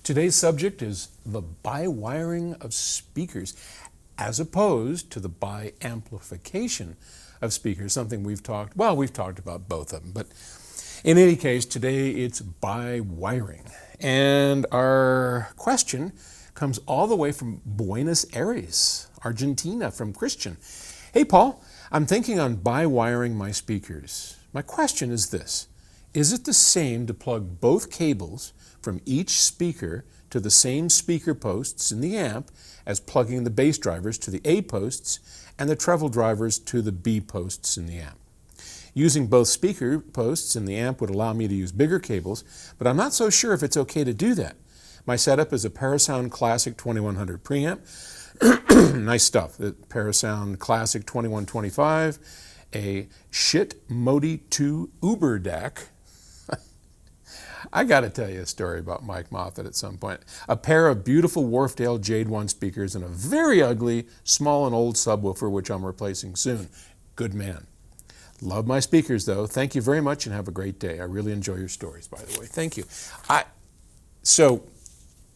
Today's subject is the biwiring of speakers, as opposed to the bi-amplification of speakers, something we've talked about both of them, but in any case, today it's biwiring. And our question comes all the way from Buenos Aires, Argentina, from Christian. Hey, Paul, I'm thinking on biwiring my speakers. My question is this: is it the same to plug both cables from each speaker to the same speaker posts in the amp as plugging the bass drivers to the A posts and the treble drivers to the B posts in the amp? Using both speaker posts in the amp would allow me to use bigger cables, but I'm not so sure if it's okay to do that. My setup is a Parasound Classic 2100 preamp. Nice stuff. The Parasound Classic 2125, a Shit Modi 2 Uber DAC. I got to tell you a story about Mike Moffat at some point. A pair of beautiful Wharfdale Jade 1 speakers and a very ugly, small and old subwoofer, which I'm replacing soon. Good man. Love my speakers, though. Thank you very much and have a great day. I really enjoy your stories, by the way. Thank you. So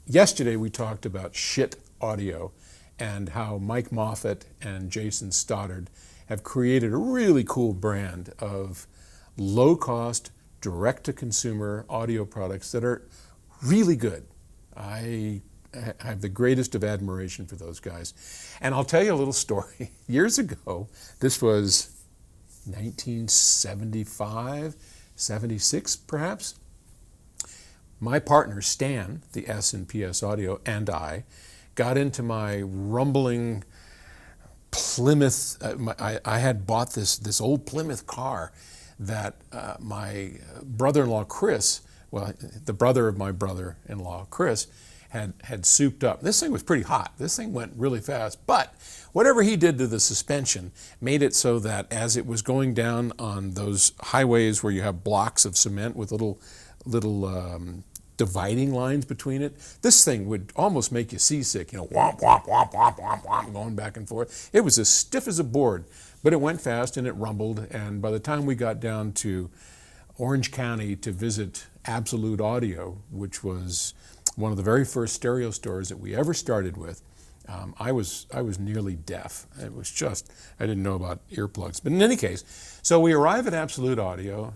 yesterday we talked about shit audio and how Mike Moffat and Jason Stoddard have created a really cool brand of low-cost, direct-to-consumer audio products that are really good. I have the greatest of admiration for those guys. And I'll tell you a little story. Years ago, this was 1975, 76 perhaps, my partner Stan, the S in PS Audio, and I got into my rumbling Plymouth. I had bought this old Plymouth car that my brother-in-law Chris, well, the brother of my brother-in-law Chris, had souped up. This thing was pretty hot. This thing went really fast, but whatever he did to the suspension made it so that as it was going down on those highways where you have blocks of cement with little dividing lines between it, this thing would almost make you seasick, womp, womp, womp, womp, womp, womp, going back and forth. It was as stiff as a board, but it went fast and it rumbled, and by the time we got down to Orange County to visit Absolute Audio, which was one of the very first stereo stores that we ever started with, I was nearly deaf. It was just, I didn't know about earplugs. But in any case, so we arrive at Absolute Audio.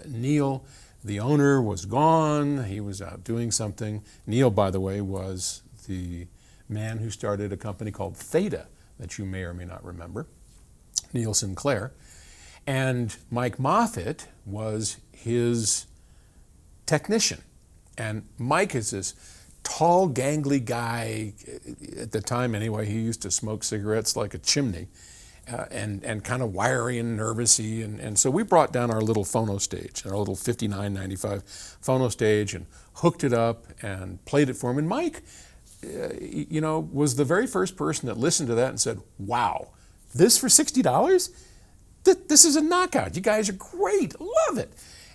Neil, the owner, was gone. He was out doing something. Neil, by the way, was the man who started a company called Theta that you may or may not remember, Neil Sinclair. And Mike Moffat was his technician. And Mike is this tall, gangly guy. At the time, anyway, he used to smoke cigarettes like a chimney, and kind of wiry and nervousy. And so we brought down our little phono stage, our little 5995 phono stage, and hooked it up and played it for him. And Mike, was the very first person that listened to that and said, "Wow, this for $60? This is a knockout. You guys are great. Love it."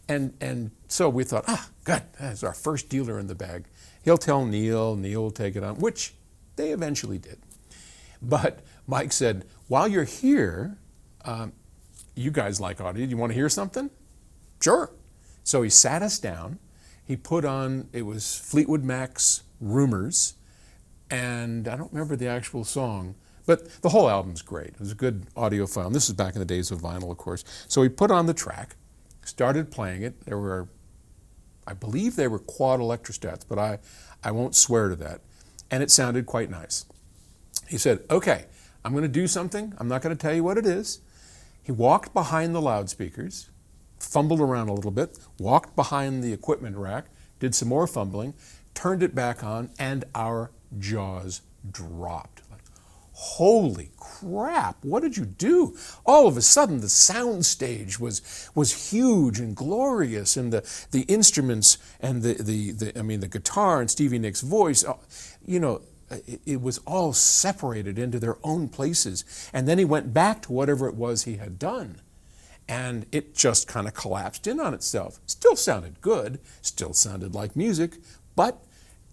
And so we thought, good, that's our first dealer in the bag. He'll tell Neil, Neil will take it on, which they eventually did. But Mike said, while you're here, you guys like audio, do you want to hear something? Sure. So he sat us down, he put on, it was Fleetwood Mac's Rumors, and I don't remember the actual song, but the whole album's great. It was a good audio file. And this is back in the days of vinyl, of course. So he put on the track, started playing it. There were, I believe they were quad electrostats, but I won't swear to that. And it sounded quite nice. He said, okay, I'm going to do something. I'm not going to tell you what it is. He walked behind the loudspeakers, fumbled around a little bit, walked behind the equipment rack, did some more fumbling, turned it back on, and our jaws dropped. Holy crap, what did you do? All of a sudden, the sound stage was huge and glorious, and the instruments and the guitar and Stevie Nicks' voice, it was all separated into their own places. And then he went back to whatever it was he had done, and it just kind of collapsed in on itself. Still sounded good, still sounded like music, but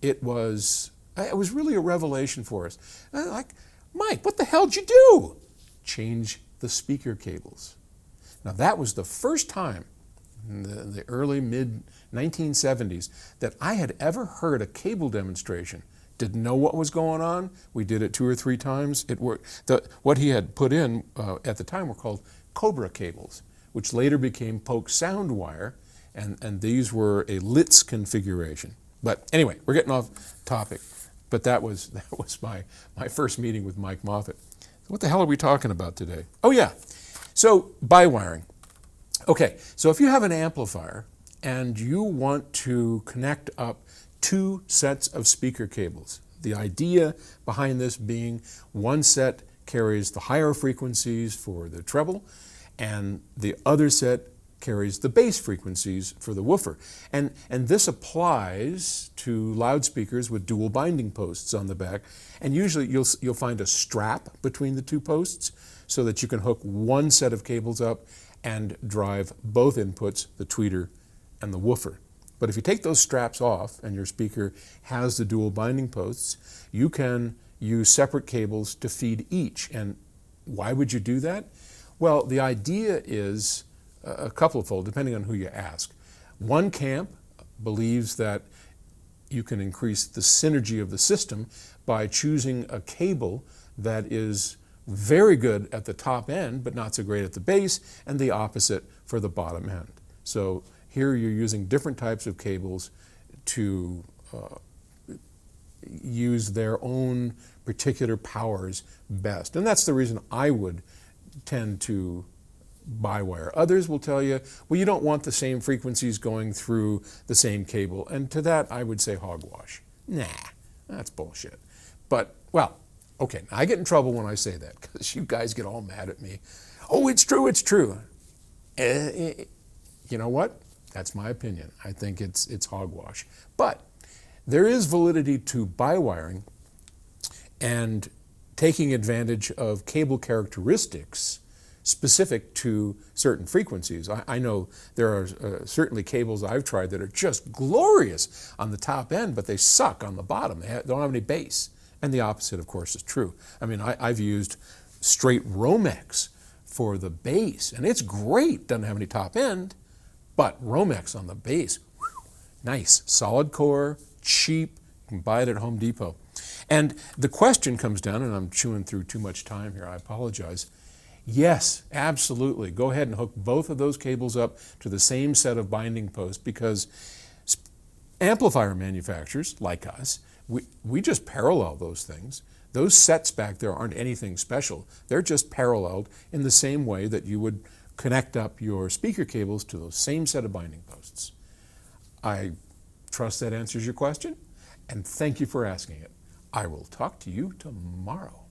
it was really a revelation for us. Like, Mike, what the hell did you do? Change the speaker cables. Now that was the first time in the early, mid 1970s that I had ever heard a cable demonstration. Didn't know what was going on. We did it 2 or 3 times. It worked. What he had put in at the time were called Cobra cables, which later became Polk sound wire, and these were a Litz configuration. But anyway, we're getting off topic. But that was my first meeting with Mike Moffett. What the hell are we talking about today? Oh yeah, so biwiring. Okay, so if you have an amplifier and you want to connect up 2 sets of speaker cables, the idea behind this being one set carries the higher frequencies for the treble and the other set carries the bass frequencies for the woofer. And this applies to loudspeakers with dual binding posts on the back. And usually you'll find a strap between the 2 posts so that you can hook one set of cables up and drive both inputs, the tweeter and the woofer. But if you take those straps off and your speaker has the dual binding posts, you can use separate cables to feed each. And why would you do that? Well, the idea is a couple of fold, depending on who you ask. One camp believes that you can increase the synergy of the system by choosing a cable that is very good at the top end, but not so great at the base, and the opposite for the bottom end. So here you're using different types of cables to use their own particular powers best. And that's the reason I would tend to biwire. Others will tell you, well, you don't want the same frequencies going through the same cable. And to that, I would say hogwash. Nah, that's bullshit. But, well, okay, I get in trouble when I say that because you guys get all mad at me. Oh, it's true, it's true. You know what? That's my opinion. I think it's hogwash. But there is validity to biwiring and taking advantage of cable characteristics specific to certain frequencies. I know there are certainly cables I've tried that are just glorious on the top end, but they suck on the bottom. They don't have any bass. And the opposite, of course, is true. I mean, I've used straight Romex for the bass, and it's great. Doesn't have any top end, but Romex on the bass, whew, nice. Solid core, cheap. You can buy it at Home Depot. And the question comes down, and I'm chewing through too much time here, I apologize. Yes, absolutely. Go ahead and hook both of those cables up to the same set of binding posts because amplifier manufacturers, like us, we just parallel those things. Those sets back there aren't anything special. They're just paralleled in the same way that you would connect up your speaker cables to those same set of binding posts. I trust that answers your question, and thank you for asking it. I will talk to you tomorrow.